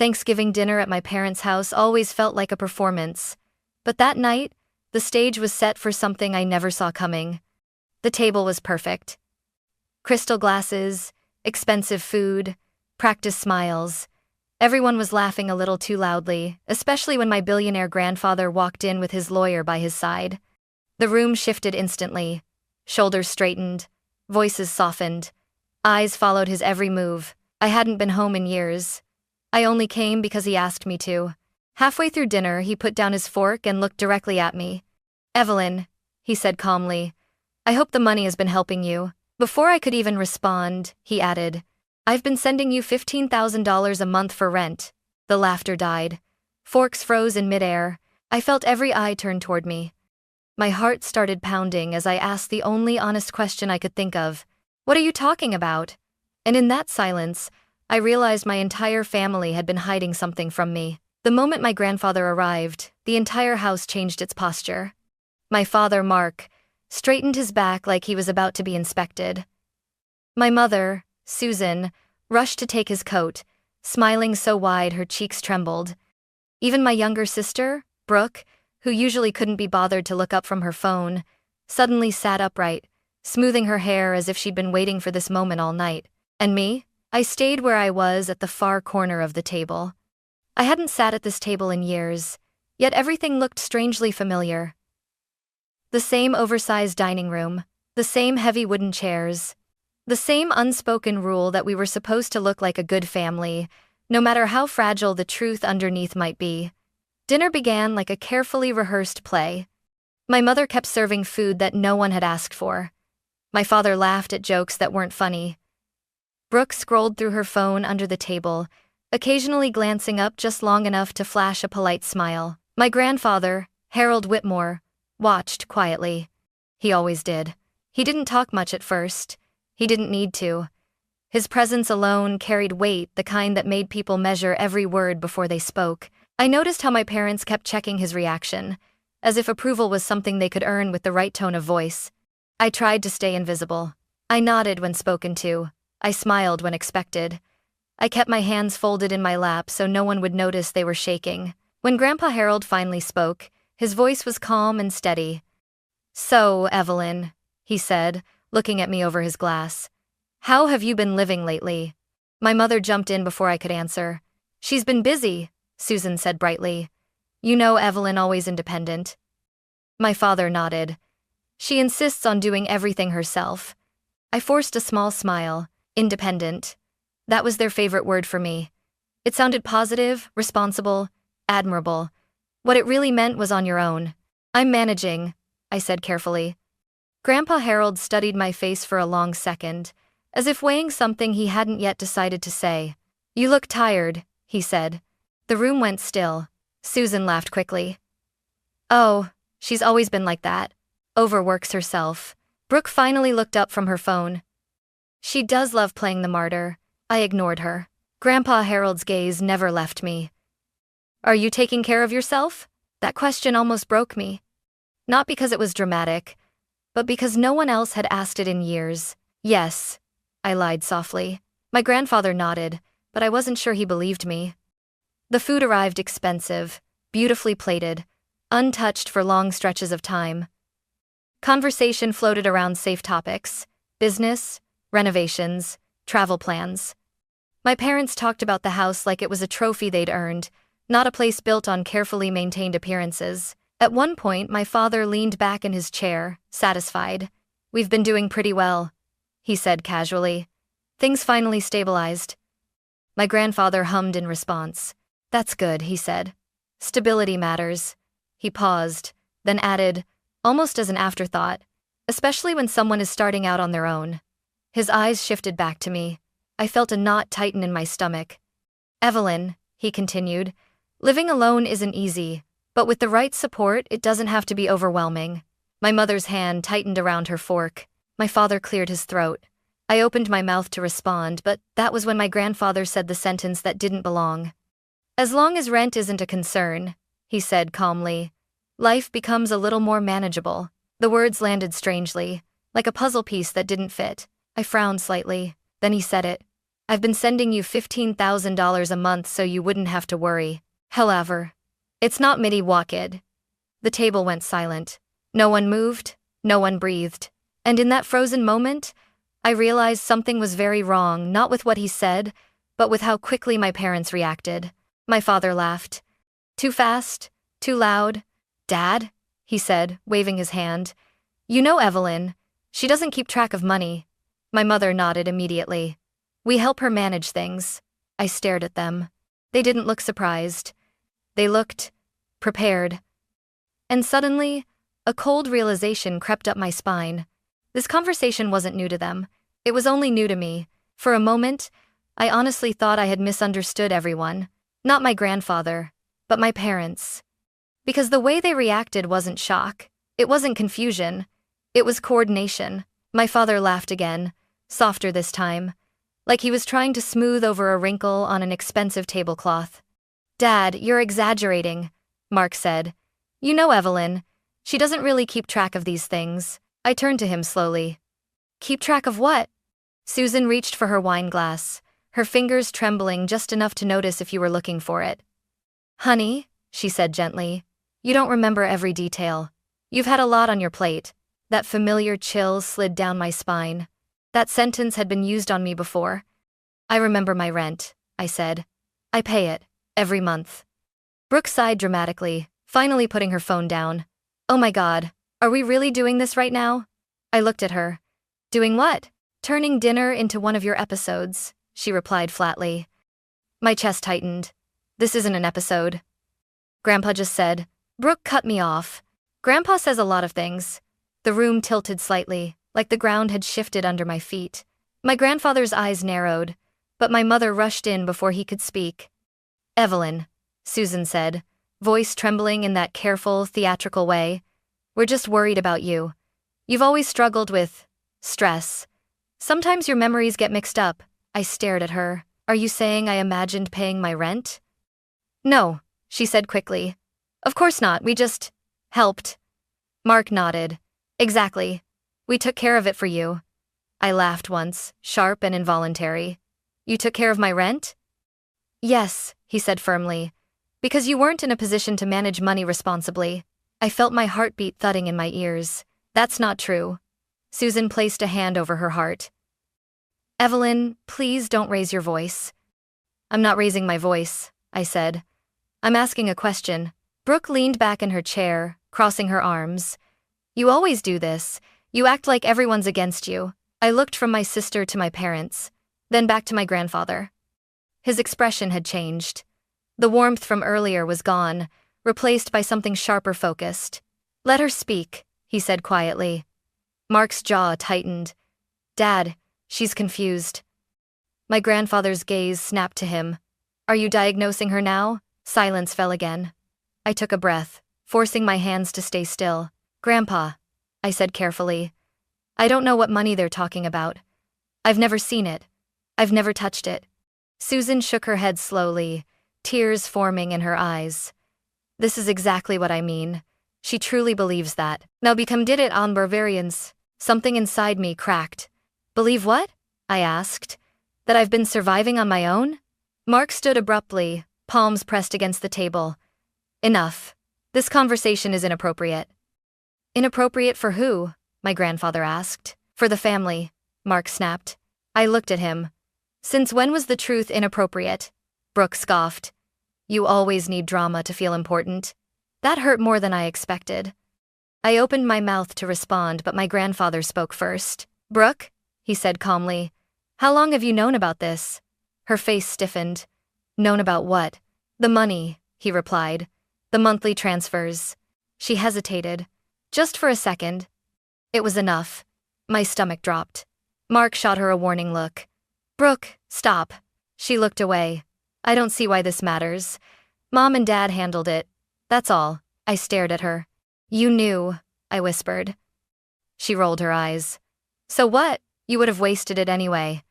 Thanksgiving dinner at my parents' house always felt like a performance. But that night, the stage was set for something I never saw coming. The table was perfect. Crystal glasses, expensive food, practiced smiles. Everyone was laughing a little too loudly, especially when my billionaire grandfather walked in with his lawyer by his side. The room shifted instantly. Shoulders straightened, voices softened. Eyes followed his every move. I hadn't been home in years. I only came because he asked me to. Halfway through dinner, he put down his fork and looked directly at me. "Evelyn," he said calmly, "I hope the money has been helping you." Before I could even respond, he added, "I've been sending you $15,000 a month for rent." The laughter died. Forks froze in midair. I felt every eye turn toward me. My heart started pounding as I asked the only honest question I could think of. "What are you talking about?" And in that silence, I realized my entire family had been hiding something from me. The moment my grandfather arrived, the entire house changed its posture. My father, Mark, straightened his back like he was about to be inspected. My mother, Susan, rushed to take his coat, smiling so wide her cheeks trembled. Even my younger sister, Brooke, who usually couldn't be bothered to look up from her phone, suddenly sat upright, smoothing her hair as if she'd been waiting for this moment all night. And me? I stayed where I was at the far corner of the table. I hadn't sat at this table in years, yet everything looked strangely familiar. The same oversized dining room, the same heavy wooden chairs, the same unspoken rule that we were supposed to look like a good family, no matter how fragile the truth underneath might be. Dinner began like a carefully rehearsed play. My mother kept serving food that no one had asked for. My father laughed at jokes that weren't funny. Brooke scrolled through her phone under the table, occasionally glancing up just long enough to flash a polite smile. My grandfather, Harold Whitmore, watched quietly. He always did. He didn't talk much at first. He didn't need to. His presence alone carried weight, the kind that made people measure every word before they spoke. I noticed how my parents kept checking his reaction, as if approval was something they could earn with the right tone of voice. I tried to stay invisible. I nodded when spoken to. I smiled when expected. I kept my hands folded in my lap so no one would notice they were shaking. When Grandpa Harold finally spoke, his voice was calm and steady. "So, Evelyn," he said, looking at me over his glass, "how have you been living lately?" My mother jumped in before I could answer. "She's been busy," Susan said brightly. "You know Evelyn always independent." My father nodded. "She insists on doing everything herself." I forced a small smile. Independent. That was their favorite word for me. It sounded positive, responsible, admirable. What it really meant was on your own. "I'm managing," I said carefully. Grandpa Harold studied my face for a long second, as if weighing something he hadn't yet decided to say. "You look tired," he said. The room went still. Susan laughed quickly. "Oh, she's always been like that. Overworks herself." Brooke finally looked up from her phone. "She does love playing the martyr." I ignored her. Grandpa Harold's gaze never left me. "Are you taking care of yourself?" That question almost broke me. Not because it was dramatic, but because no one else had asked it in years. "Yes," I lied softly. My grandfather nodded, but I wasn't sure he believed me. The food arrived expensive, beautifully plated, untouched for long stretches of time. Conversation floated around safe topics: business, renovations, travel plans. My parents talked about the house like it was a trophy they'd earned, not a place built on carefully maintained appearances. At one point, my father leaned back in his chair, satisfied. "We've been doing pretty well," he said casually. "Things finally stabilized." My grandfather hummed in response. "That's good," he said. "Stability matters." He paused, then added, almost as an afterthought, "especially when someone is starting out on their own." His eyes shifted back to me. I felt a knot tighten in my stomach. "Evelyn," he continued, "living alone isn't easy, but with the right support, it doesn't have to be overwhelming." My mother's hand tightened around her fork. My father cleared his throat. I opened my mouth to respond, but that was when my grandfather said the sentence that didn't belong. "As long as rent isn't a concern," he said calmly, "life becomes a little more manageable." The words landed strangely, like a puzzle piece that didn't fit. I frowned slightly. Then he said it. I've been sending you $15,000 a month so you wouldn't have to worry. However, it's not midi wakid. The table went silent. No one moved, no one breathed. And in that frozen moment, I realized something was very wrong, not with what he said, but with how quickly my parents reacted. My father laughed. Too fast, too loud. Dad, he said, waving his hand. You know Evelyn. She doesn't keep track of money. My mother nodded immediately. We help her manage things. I stared at them. They didn't look surprised. They looked prepared. And suddenly, a cold realization crept up my spine. This conversation wasn't new to them. It was only new to me. For a moment, I honestly thought I had misunderstood everyone. Not my grandfather, but my parents. Because the way they reacted wasn't shock. It wasn't confusion. It was coordination. My father laughed again, softer this time, like he was trying to smooth over a wrinkle on an expensive tablecloth. Dad, you're exaggerating, Mark said. You know Evelyn. She doesn't really keep track of these things. I turned to him slowly. Keep track of what? Susan reached for her wine glass, her fingers trembling just enough to notice if you were looking for it. Honey, she said gently, you don't remember every detail. You've had a lot on your plate. That familiar chill slid down my spine. That sentence had been used on me before. I remember my rent, I said. I pay it, every month. Brooke sighed dramatically, finally putting her phone down. Oh my God, are we really doing this right now? I looked at her. Doing what? Turning dinner into one of your episodes, she replied flatly. My chest tightened. This isn't an episode. Grandpa just said. Brooke cut me off. Grandpa says a lot of things. The room tilted slightly, like the ground had shifted under my feet. My grandfather's eyes narrowed, but my mother rushed in before he could speak. Evelyn, Susan said, voice trembling in that careful, theatrical way. We're just worried about you. You've always struggled with stress. Sometimes your memories get mixed up. I stared at her. Are you saying I imagined paying my rent? No, she said quickly. Of course not, we just helped. Mark nodded. Exactly. We took care of it for you. I laughed once, sharp and involuntary. You took care of my rent? Yes, he said firmly. Because you weren't in a position to manage money responsibly. I felt my heartbeat thudding in my ears. That's not true. Susan placed a hand over her heart. Evelyn, please don't raise your voice. I'm not raising my voice, I said. I'm asking a question. Brooke leaned back in her chair, crossing her arms. You always do this. You act like everyone's against you. I looked from my sister to my parents, then back to my grandfather. His expression had changed. The warmth from earlier was gone, replaced by something sharper focused. Let her speak, he said quietly. Mark's jaw tightened. Dad, she's confused. My grandfather's gaze snapped to him. Are you diagnosing her now? Silence fell again. I took a breath, forcing my hands to stay still. Grandpa, I said carefully. I don't know what money they're talking about. I've never seen it. I've never touched it. Susan shook her head slowly, tears forming in her eyes. This is exactly what I mean. She truly believes that. Now become did it on Bavarians. Something inside me cracked. Believe what? I asked. That I've been surviving on my own? Mark stood abruptly, palms pressed against the table. Enough. This conversation is inappropriate. Inappropriate for who? My grandfather asked. For the family, Mark snapped. I looked at him. Since when was the truth inappropriate? Brooke scoffed. You always need drama to feel important. That hurt more than I expected. I opened my mouth to respond, but my grandfather spoke first. Brooke, he said calmly, how long have you known about this? Her face stiffened. Known about what? The money, he replied. The monthly transfers. She hesitated. Just for a second. It was enough. My stomach dropped. Mark shot her a warning look. Brooke, stop. She looked away. I don't see why this matters. Mom and Dad handled it. That's all. I stared at her. You knew, I whispered. She rolled her eyes. So what? You would have wasted it anyway.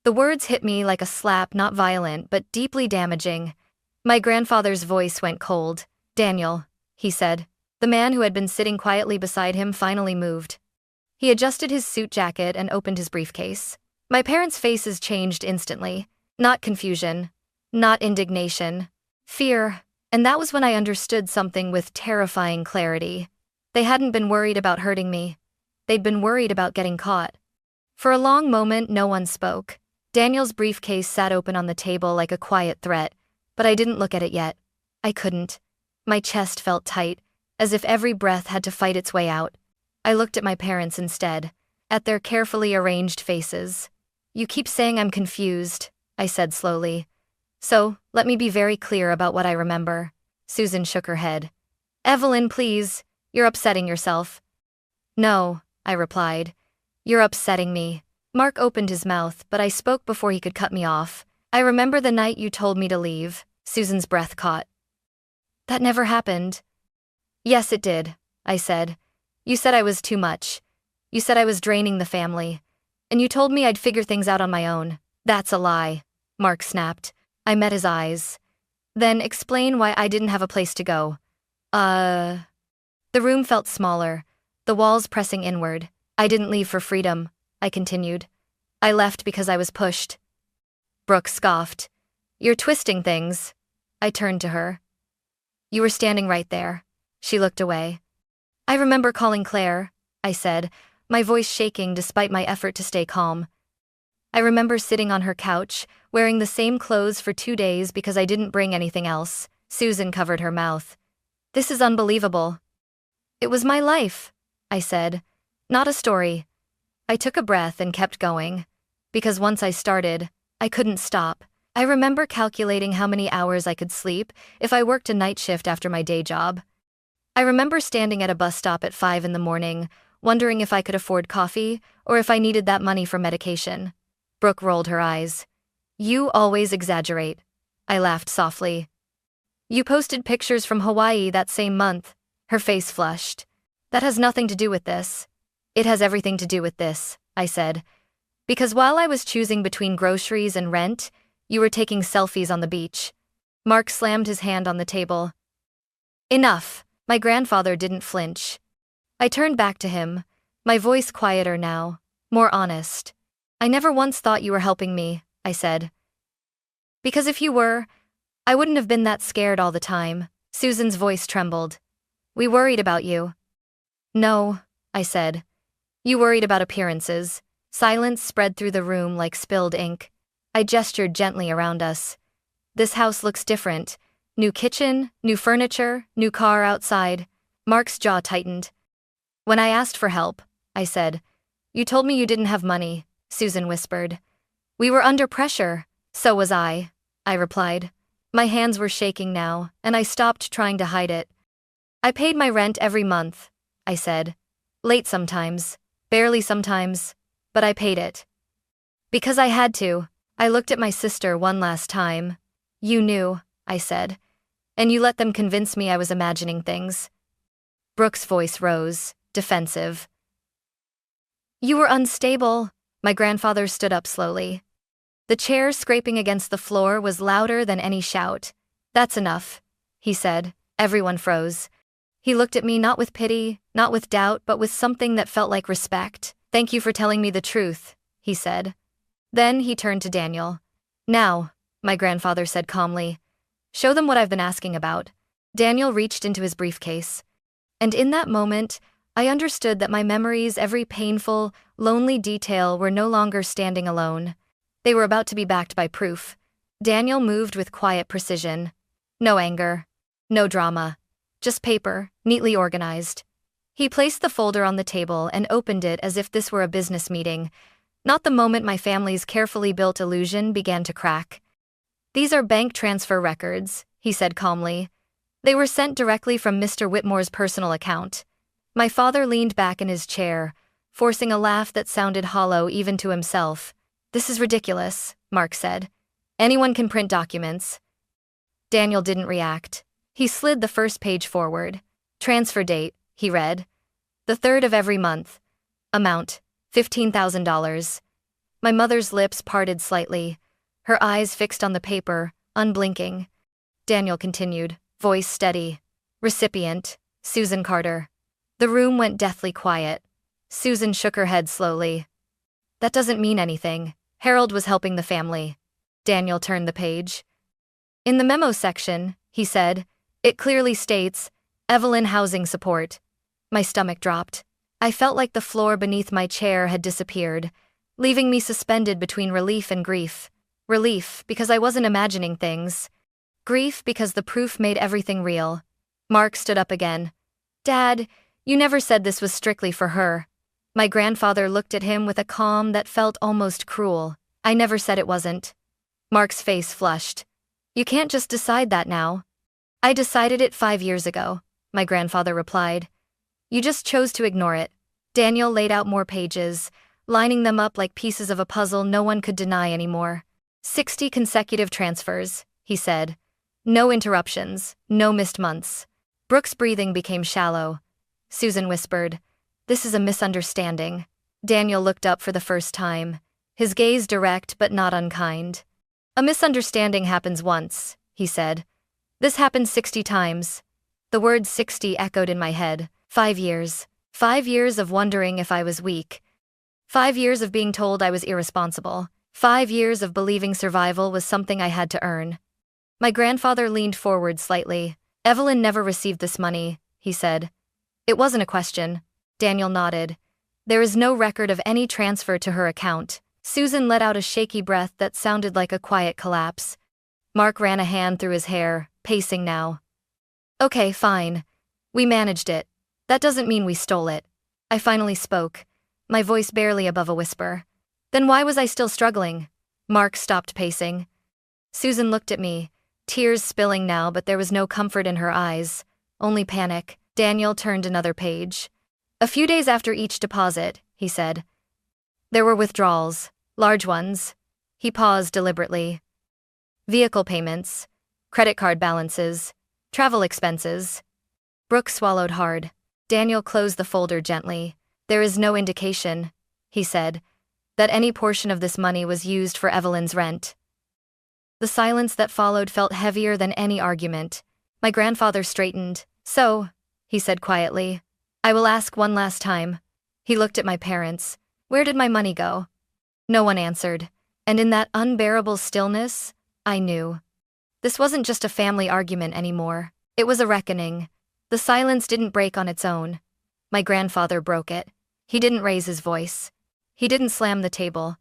The words hit me like a slap, not violent, but deeply damaging. My grandfather's voice went cold. Daniel, he said. The man who had been sitting quietly beside him finally moved. He adjusted his suit jacket and opened his briefcase. My parents' faces changed instantly. Not confusion, not indignation, fear, and that was when I understood something with terrifying clarity. They hadn't been worried about hurting me. They'd been worried about getting caught. For a long moment, no one spoke. Daniel's briefcase sat open on the table like a quiet threat, but I didn't look at it yet. I couldn't. My chest felt tight, as if every breath had to fight its way out. I looked at my parents instead, at their carefully arranged faces. "You keep saying I'm confused," I said slowly. "So, let me be very clear about what I remember." Susan shook her head. "Evelyn, please, you're upsetting yourself." "No," I replied. "You're upsetting me." Mark opened his mouth, but I spoke before he could cut me off. "I remember the night you told me to leave." Susan's breath caught. "That never happened." "Yes, it did," I said. "You said I was too much. You said I was draining the family. And you told me I'd figure things out on my own." "That's a lie," Mark snapped. I met his eyes. "Then explain why I didn't have a place to go." The room felt smaller, the walls pressing inward. "I didn't leave for freedom," I continued. "I left because I was pushed." Brooke scoffed. "You're twisting things." I turned to her. "You were standing right there." She looked away. "I remember calling Claire," I said, my voice shaking despite my effort to stay calm. "I remember sitting on her couch, wearing the same clothes for 2 days because I didn't bring anything else." Susan covered her mouth. "This is unbelievable." "It was my life," I said. "Not a story." I took a breath and kept going. Because once I started, I couldn't stop. I remember calculating how many hours I could sleep if I worked a night shift after my day job. I remember standing at a bus stop at 5 in the morning, wondering if I could afford coffee or if I needed that money for medication. Brooke rolled her eyes. "You always exaggerate." I laughed softly. "You posted pictures from Hawaii that same month." Her face flushed. "That has nothing to do with this." "It has everything to do with this," I said. "Because while I was choosing between groceries and rent, you were taking selfies on the beach." Mark slammed his hand on the table. "Enough." My grandfather didn't flinch. I turned back to him, my voice quieter now, more honest. "I never once thought you were helping me," I said. "Because if you were, I wouldn't have been that scared all the time." Susan's voice trembled. "We worried about you." "No," I said. "You worried about appearances." Silence spread through the room like spilled ink. I gestured gently around us. "This house looks different. New kitchen, new furniture, new car outside." Mark's jaw tightened. "When I asked for help," I said, "you told me you didn't have money," Susan whispered. "We were under pressure." "So was I," I replied. My hands were shaking now, and I stopped trying to hide it. "I paid my rent every month," I said. "Late sometimes, barely sometimes, but I paid it. Because I had to." I looked at my sister one last time. "You knew," I said, "and you let them convince me I was imagining things." Brooke's voice rose, defensive. "You were unstable." My grandfather stood up slowly. The chair scraping against the floor was louder than any shout. "That's enough," he said. Everyone froze. He looked at me not with pity, not with doubt, but with something that felt like respect. "Thank you for telling me the truth," he said. Then he turned to Daniel. "Now," my grandfather said calmly, "show them what I've been asking about." Daniel reached into his briefcase. And in that moment, I understood that my memories, every painful, lonely detail, were no longer standing alone. They were about to be backed by proof. Daniel moved with quiet precision. No anger. No drama. Just paper, neatly organized. He placed the folder on the table and opened it as if this were a business meeting, not the moment my family's carefully built illusion began to crack. "These are bank transfer records," he said calmly. "They were sent directly from Mr. Whitmore's personal account." My father leaned back in his chair, forcing a laugh that sounded hollow even to himself. "This is ridiculous," Mark said. "Anyone can print documents." Daniel didn't react. He slid the first page forward. "Transfer date," he read. "The 3rd of every month. Amount, $15,000. My mother's lips parted slightly, her eyes fixed on the paper, unblinking. Daniel continued, voice steady. "Recipient, Susan Carter." The room went deathly quiet. Susan shook her head slowly. "That doesn't mean anything," Harold was helping the family. Daniel turned the page. In the memo section, he said, it clearly states, Evelyn housing support. My stomach dropped. I felt like the floor beneath my chair had disappeared, leaving me suspended between relief and grief. Relief, because I wasn't imagining things. Grief, because the proof made everything real. Mark stood up again. Dad, you never said this was strictly for her. My grandfather looked at him with a calm that felt almost cruel. I never said it wasn't. Mark's face flushed. You can't just decide that now. I decided it 5 years ago, my grandfather replied. You just chose to ignore it. Daniel laid out more pages, lining them up like pieces of a puzzle no one could deny anymore. 60 consecutive transfers, he said. No interruptions, no missed months. Brooke's breathing became shallow. Susan whispered, this is a misunderstanding. Daniel looked up for the first time, his gaze direct but not unkind. A misunderstanding happens once, he said. This happened 60 times. The word 60 echoed in my head. 5 years. 5 years of wondering if I was weak. 5 years of being told I was irresponsible. 5 years of believing survival was something I had to earn. My grandfather leaned forward slightly. Evelyn never received this money, he said. It wasn't a question. Daniel nodded. There is no record of any transfer to her account. Susan let out a shaky breath that sounded like a quiet collapse. Mark ran a hand through his hair, pacing now. Okay, fine. We managed it. That doesn't mean we stole it. I finally spoke, my voice barely above a whisper. Then why was I still struggling? Mark stopped pacing. Susan looked at me, tears spilling now, but there was no comfort in her eyes, only panic. Daniel turned another page. A few days after each deposit, he said. There were withdrawals, large ones. He paused deliberately. Vehicle payments, credit card balances, travel expenses. Brooke swallowed hard. Daniel closed the folder gently. There is no indication, he said, that any portion of this money was used for Evelyn's rent. The silence that followed felt heavier than any argument. My grandfather straightened. So, he said quietly, I will ask one last time. He looked at my parents. Where did my money go? No one answered, and in that unbearable stillness, I knew. This wasn't just a family argument anymore. It was a reckoning. The silence didn't break on its own. My grandfather broke it. He didn't raise his voice. He didn't slam the table.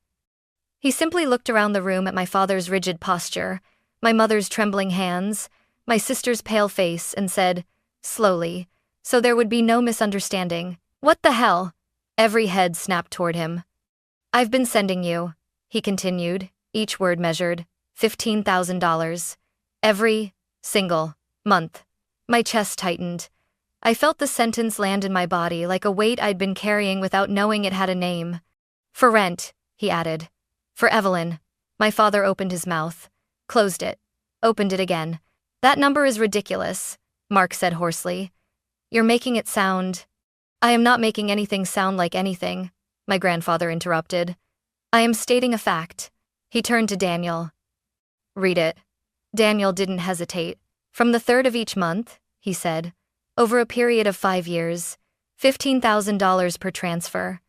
He simply looked around the room at my father's rigid posture, my mother's trembling hands, my sister's pale face, and said, slowly, so there would be no misunderstanding, what the hell? Every head snapped toward him. I've been sending you, he continued, each word measured, $15,000. Every single month. My chest tightened. I felt the sentence land in my body like a weight I'd been carrying without knowing it had a name. For rent, he added. For Evelyn. My father opened his mouth, closed it, opened it again. That number is ridiculous, Mark said hoarsely. You're making it sound. I am not making anything sound like anything, my grandfather interrupted. I am stating a fact. He turned to Daniel. Read it. Daniel didn't hesitate. From the 3rd of each month, he said, over a period of 5 years, $15,000 per transfer.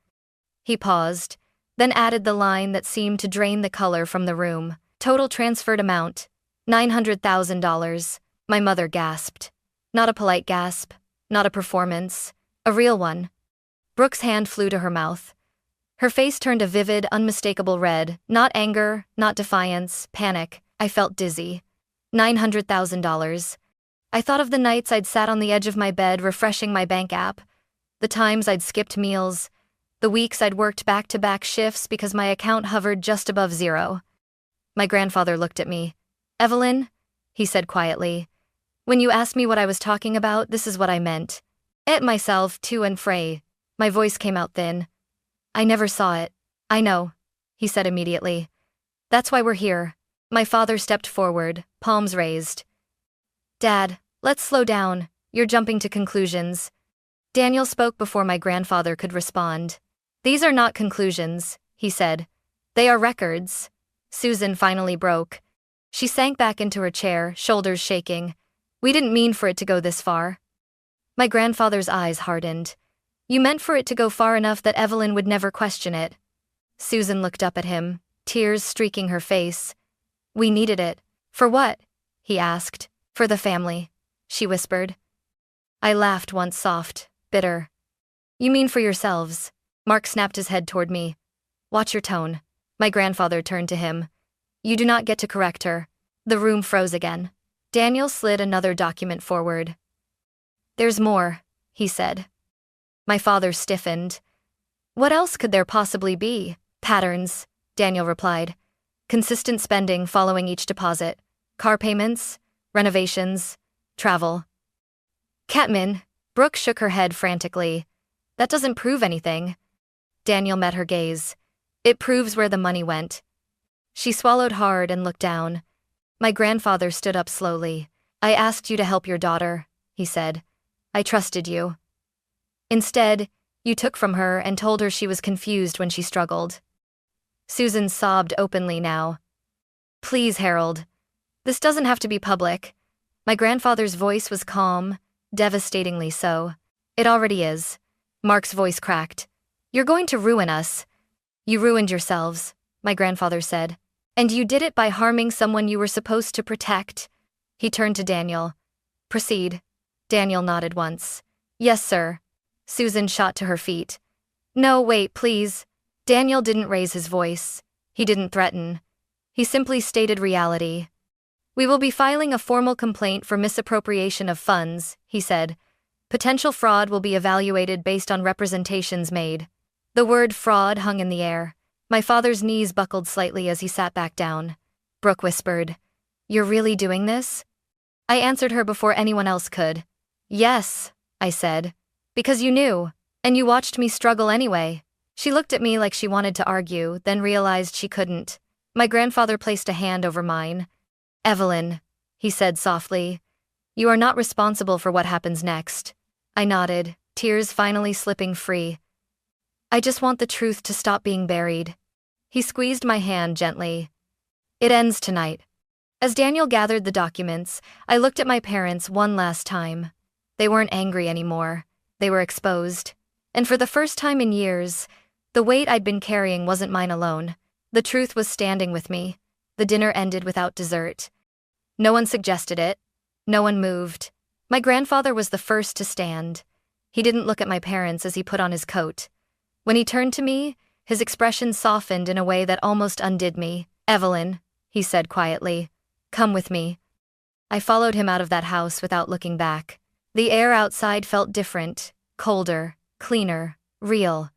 He paused, then added the line that seemed to drain the color from the room. Total transferred amount, $900,000. My mother gasped. Not a polite gasp, not a performance, a real one. Brooke's hand flew to her mouth. Her face turned a vivid, unmistakable red, not anger, not defiance, panic. I felt dizzy. $900,000. I thought of the nights I'd sat on the edge of my bed refreshing my bank app, the times I'd skipped meals, the weeks I'd worked back-to-back shifts because my account hovered just above zero. My grandfather looked at me. Evelyn, he said quietly, when you asked me what I was talking about, this is what I meant. Ate myself to and fro. My voice came out thin. I never saw it. I know, he said immediately. That's why we're here. My father stepped forward, palms raised. Dad, let's slow down. You're jumping to conclusions. Daniel spoke before my grandfather could respond. These are not conclusions, he said. They are records. Susan finally broke. She sank back into her chair, shoulders shaking. We didn't mean for it to go this far. My grandfather's eyes hardened. You meant for it to go far enough that Evelyn would never question it. Susan looked up at him, tears streaking her face. We needed it. For what? He asked. For the family, she whispered. I laughed once soft, bitter. You mean for yourselves? Mark snapped his head toward me. Watch your tone. My grandfather turned to him. You do not get to correct her. The room froze again. Daniel slid another document forward. There's more, he said. My father stiffened. What else could there possibly be? Patterns, Daniel replied. Consistent spending following each deposit. Car payments, renovations, travel. Catmin, Brooke shook her head frantically. That doesn't prove anything. Daniel met her gaze. It proves where the money went. She swallowed hard and looked down. My grandfather stood up slowly. I asked you to help your daughter, he said. I trusted you. Instead, you took from her and told her she was confused when she struggled. Susan sobbed openly now. Please, Harold. This doesn't have to be public. My grandfather's voice was calm, devastatingly so. It already is. Mark's voice cracked. You're going to ruin us. You ruined yourselves, my grandfather said. And you did it by harming someone you were supposed to protect. He turned to Daniel. Proceed. Daniel nodded once. Yes, sir. Susan shot to her feet. No, wait, please. Daniel didn't raise his voice. He didn't threaten. He simply stated reality. We will be filing a formal complaint for misappropriation of funds, he said. Potential fraud will be evaluated based on representations made. The word fraud hung in the air. My father's knees buckled slightly as he sat back down. Brooke whispered, You're really doing this? I answered her before anyone else could. Yes, I said. Because you knew, and you watched me struggle anyway. She looked at me like she wanted to argue, then realized she couldn't. My grandfather placed a hand over mine. Evelyn, he said softly, you are not responsible for what happens next. I nodded, tears finally slipping free. I just want the truth to stop being buried. He squeezed my hand gently. It ends tonight. As Daniel gathered the documents, I looked at my parents one last time. They weren't angry anymore. They were exposed. And for the first time in years, the weight I'd been carrying wasn't mine alone. The truth was standing with me. The dinner ended without dessert. No one suggested it. No one moved. My grandfather was the first to stand. He didn't look at my parents as he put on his coat. When he turned to me, his expression softened in a way that almost undid me. Evelyn, he said quietly, come with me. I followed him out of that house without looking back. The air outside felt different, colder, cleaner, real.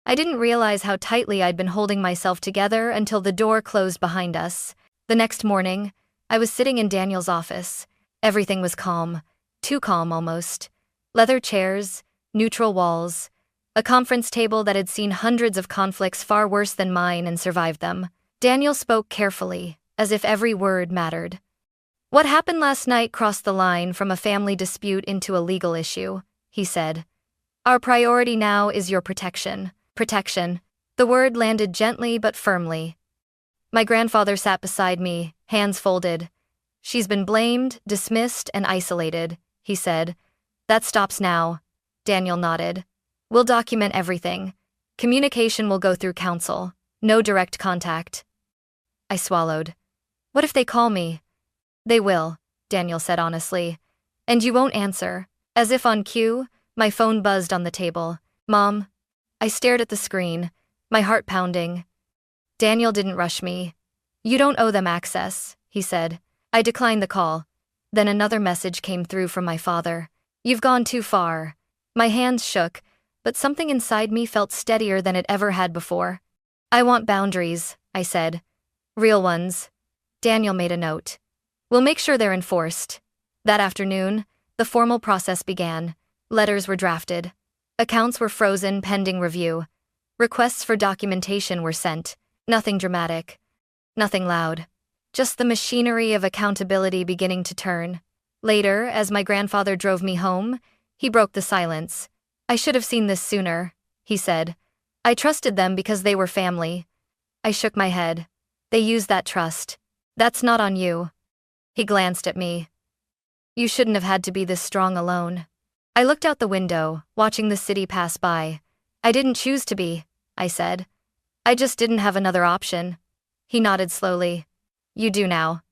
I didn't realize how tightly I'd been holding myself together until the door closed behind us. The next morning, I was sitting in Daniel's office. Everything was calm, too calm almost. Leather chairs, neutral walls, a conference table that had seen hundreds of conflicts far worse than mine and survived them. Daniel spoke carefully, as if every word mattered. What happened last night crossed the line from a family dispute into a legal issue, he said. Our priority now is your protection. Protection. The word landed gently but firmly. My grandfather sat beside me, hands folded. She's been blamed, dismissed, and isolated, he said. That stops now. Daniel nodded. We'll document everything. Communication will go through counsel. No direct contact. I swallowed. What if they call me? They will, Daniel said honestly. And you won't answer. As if on cue, my phone buzzed on the table. Mom. I stared at the screen, my heart pounding. Daniel didn't rush me. You don't owe them access, he said. I declined the call. Then another message came through from my father. You've gone too far. My hands shook, but something inside me felt steadier than it ever had before. I want boundaries, I said. Real ones. Daniel made a note. We'll make sure they're enforced. That afternoon, the formal process began. Letters were drafted. Accounts were frozen pending review. Requests for documentation were sent. Nothing dramatic. Nothing loud. Just the machinery of accountability beginning to turn. Later, as my grandfather drove me home, he broke the silence. I should have seen this sooner, he said. I trusted them because they were family. I shook my head. They used that trust. That's not on you. He glanced at me. You shouldn't have had to be this strong alone. I looked out the window, watching the city pass by. I didn't choose to be, I said. I just didn't have another option. He nodded slowly. You do now.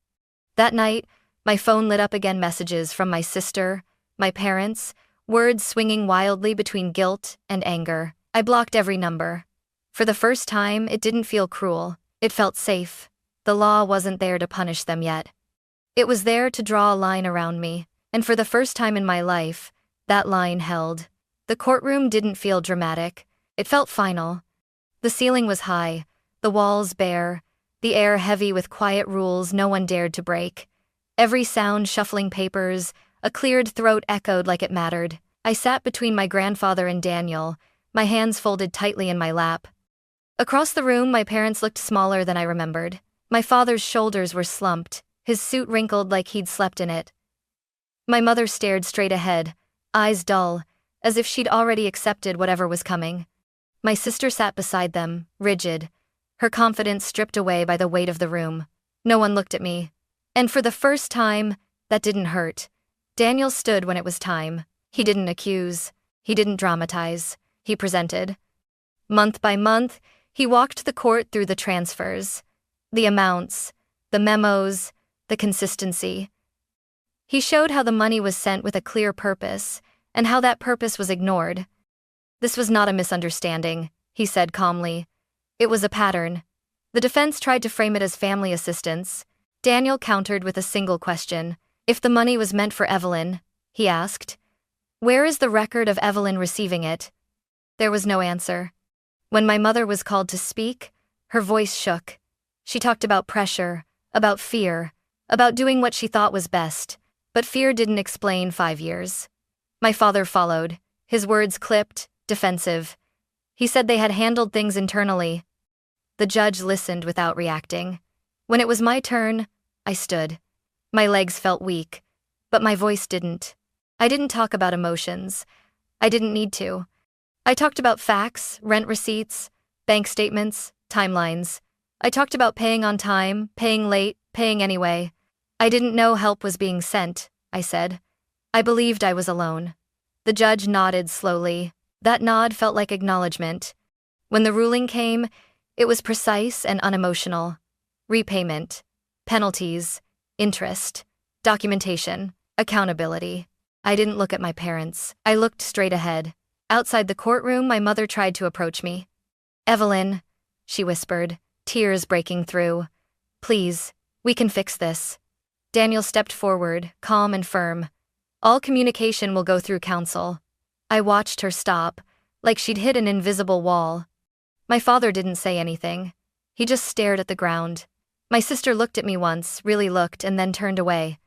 That night, my phone lit up again, messages from my sister, my parents, words swinging wildly between guilt and anger. I blocked every number. For the first time, it didn't feel cruel. It felt safe. The law wasn't there to punish them yet. It was there to draw a line around me, and for the first time in my life, that line held. The courtroom didn't feel dramatic. It felt final. The ceiling was high, the walls bare, the air heavy with quiet rules no one dared to break. Every sound shuffling papers, a cleared throat echoed like it mattered. I sat between my grandfather and Daniel, my hands folded tightly in my lap. Across the room, my parents looked smaller than I remembered. My father's shoulders were slumped, his suit wrinkled like he'd slept in it. My mother stared straight ahead, eyes dull, as if she'd already accepted whatever was coming. My sister sat beside them, rigid, her confidence stripped away by the weight of the room. No one looked at me. And for the first time, that didn't hurt. Daniel stood when it was time. He didn't accuse. He didn't dramatize. He presented. Month by month, he walked the court through the transfers, the amounts, the memos, the consistency. He showed how the money was sent with a clear purpose, and how that purpose was ignored. This was not a misunderstanding, he said calmly. It was a pattern. The defense tried to frame it as family assistance. Daniel countered with a single question. If the money was meant for Evelyn, he asked, where is the record of Evelyn receiving it? There was no answer. When my mother was called to speak, her voice shook. She talked about pressure, about fear, about doing what she thought was best, but fear didn't explain 5 years. My father followed, his words clipped, defensive. He said they had handled things internally. The judge listened without reacting. When it was my turn, I stood. My legs felt weak, but my voice didn't. I didn't talk about emotions. I didn't need to. I talked about facts, rent receipts, bank statements, timelines. I talked about paying on time, paying late, paying anyway. I didn't know help was being sent, I said. I believed I was alone. The judge nodded slowly. That nod felt like acknowledgement. When the ruling came, it was precise and unemotional. Repayment, penalties, interest, documentation, accountability. I didn't look at my parents. I looked straight ahead. Outside the courtroom, my mother tried to approach me. Evelyn, she whispered, tears breaking through. Please, we can fix this. Daniel stepped forward, calm and firm. All communication will go through counsel. I watched her stop, like she'd hit an invisible wall. My father didn't say anything. He just stared at the ground. My sister looked at me once, really looked, and then turned away.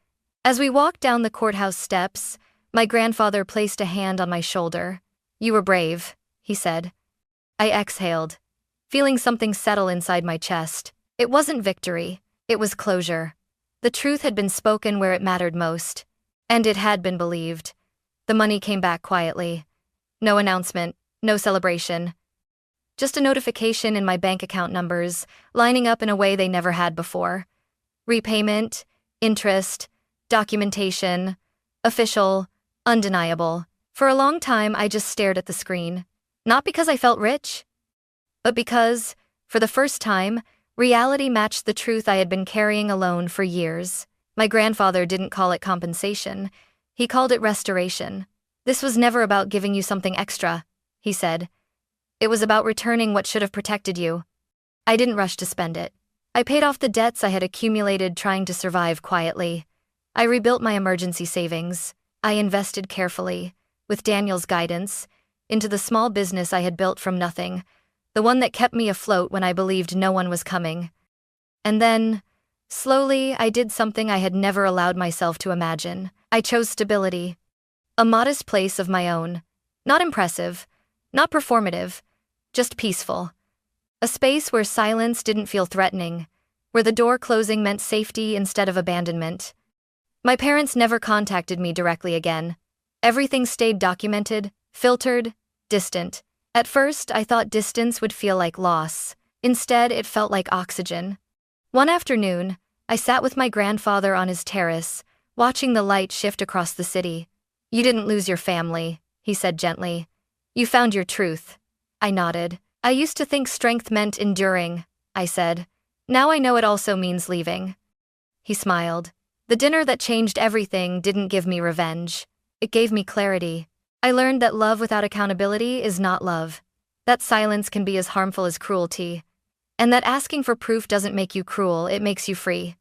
As we walked down the courthouse steps, my grandfather placed a hand on my shoulder. You were brave, he said. I exhaled, feeling something settle inside my chest. It wasn't victory, it was closure. The truth had been spoken where it mattered most. And it had been believed. The money came back quietly. No announcement, no celebration. Just a notification in my bank account numbers, lining up in a way they never had before. Repayment, interest, documentation, official, undeniable. For a long time, I just stared at the screen. Not because I felt rich, but because, for the first time, reality matched the truth I had been carrying alone for years. My grandfather didn't call it compensation. He called it restoration. This was never about giving you something extra, he said. It was about returning what should have protected you. I didn't rush to spend it. I paid off the debts I had accumulated trying to survive quietly. I rebuilt my emergency savings. I invested carefully, with Daniel's guidance, into the small business I had built from nothing, the one that kept me afloat when I believed no one was coming. And then, slowly, I did something I had never allowed myself to imagine. I chose stability. A modest place of my own. Not impressive, not performative, just peaceful. A space where silence didn't feel threatening, where the door closing meant safety instead of abandonment. My parents never contacted me directly again. Everything stayed documented, filtered, distant. At first, I thought distance would feel like loss. Instead, it felt like oxygen. One afternoon, I sat with my grandfather on his terrace, watching the light shift across the city. You didn't lose your family, he said gently. You found your truth. I nodded. I used to think strength meant enduring, I said. Now I know it also means leaving. He smiled. The dinner that changed everything didn't give me revenge. It gave me clarity. I learned that love without accountability is not love. That silence can be as harmful as cruelty. And that asking for proof doesn't make you cruel, it makes you free.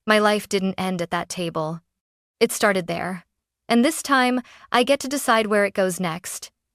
My life didn't end at that table. It started there. And this time, I get to decide where it goes next.